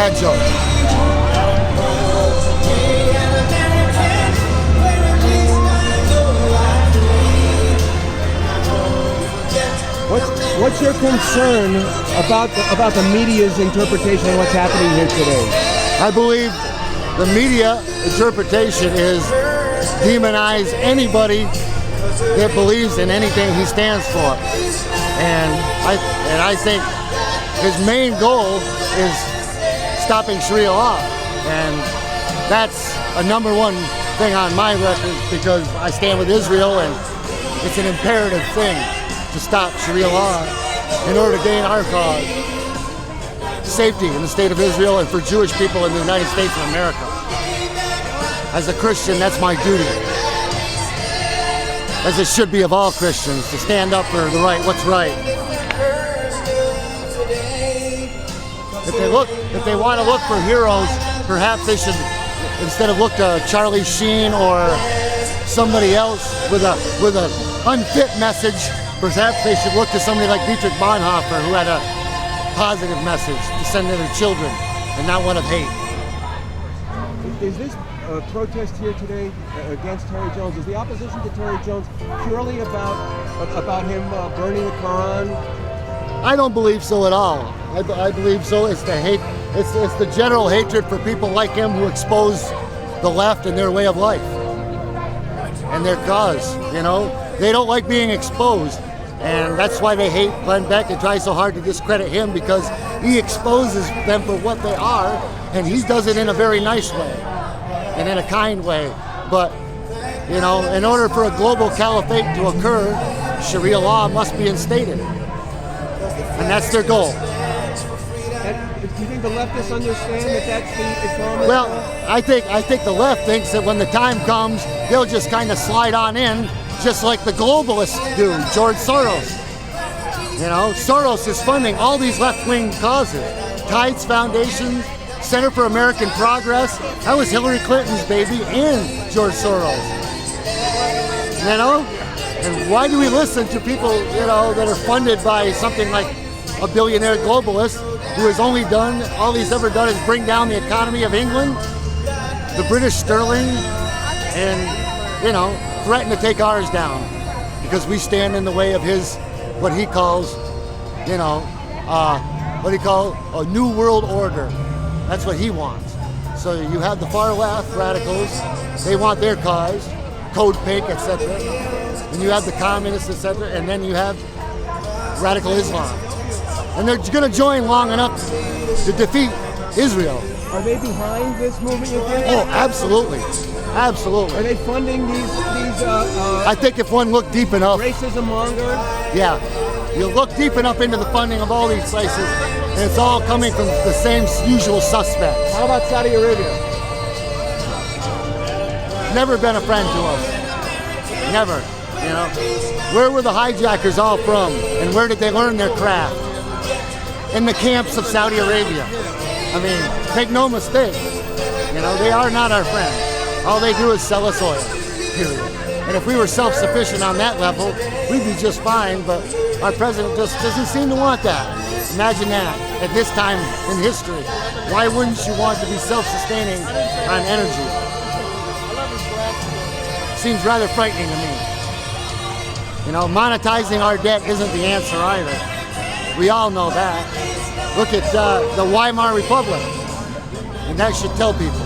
bad joke. What's your concern about the media's interpretation of what's happening here today? I believe the media interpretation is demonize anybody that believes in anything he stands for, and I think his main goal is stopping Sharia law, and that's a number one thing on my record because I stand with Israel, and it's an imperative thing to stop Sharia law in order to gain our cause, safety in the state of Israel and for Jewish people in the United States of America. As a Christian, that's my duty, as it should be of all Christians, to stand up for the right, what's right. If they want to look for heroes, perhaps they should, instead of look to Charlie Sheen or somebody else with a unfit message, perhaps they should look to somebody like Dietrich Bonhoeffer, who had a positive message to send to their children and not one of hate. Is this protest here today against Terry Jones, is the opposition to Terry Jones purely about him burning the Quran? I don't believe so at all. I believe so. It's the hate. It's the general hatred for people like him who expose the left and their way of life and their cause. You know, they don't like being exposed, and that's why they hate Glenn Beck and try so hard to discredit him, because he exposes them for what they are, and he does it in a very nice way and in a kind way. But you know, in order for a global caliphate to occur, Sharia law must be instated. And that's their goal. Do you think the leftists understand that that's the Islamist? Well, I think the left thinks that when the time comes, they'll just kind of slide on in, just like the globalists do, George Soros. You know, Soros is funding all these left-wing causes. Tides Foundation, Center for American Progress. That was Hillary Clinton's baby and George Soros. You know? And why do we listen to people, you know, that are funded by something like a billionaire globalist who has only done, all he's ever done is bring down the economy of England, the British sterling, and, you know, threaten to take ours down because we stand in the way of his, what he calls, you know, what he calls a new world order. That's what he wants. So you have the far left radicals, they want their cause, Code Pink, etc. And you have the communists, etc. And then you have radical Islam. And they're going to join long enough to defeat Israel. Are they behind this movement, you think? Oh, absolutely. Absolutely. Are they funding these I think if one looked deep enough. Racism mongers? Yeah. You look deep enough into the funding of all these places, and it's all coming from the same usual suspects. How about Saudi Arabia? Never been a friend to us. Never. You know, where were the hijackers all from, and where did they learn their craft? In the camps of Saudi Arabia. I mean, make no mistake, you know, they are not our friends. All they do is sell us oil, period. And if we were self-sufficient on that level, we'd be just fine, but our president just doesn't seem to want that. Imagine that, at this time in history. Why wouldn't you want to be self-sustaining on energy? Seems rather frightening to me. You know, monetizing our debt isn't the answer either. We all know that. Look at the Weimar Republic, and that should tell people.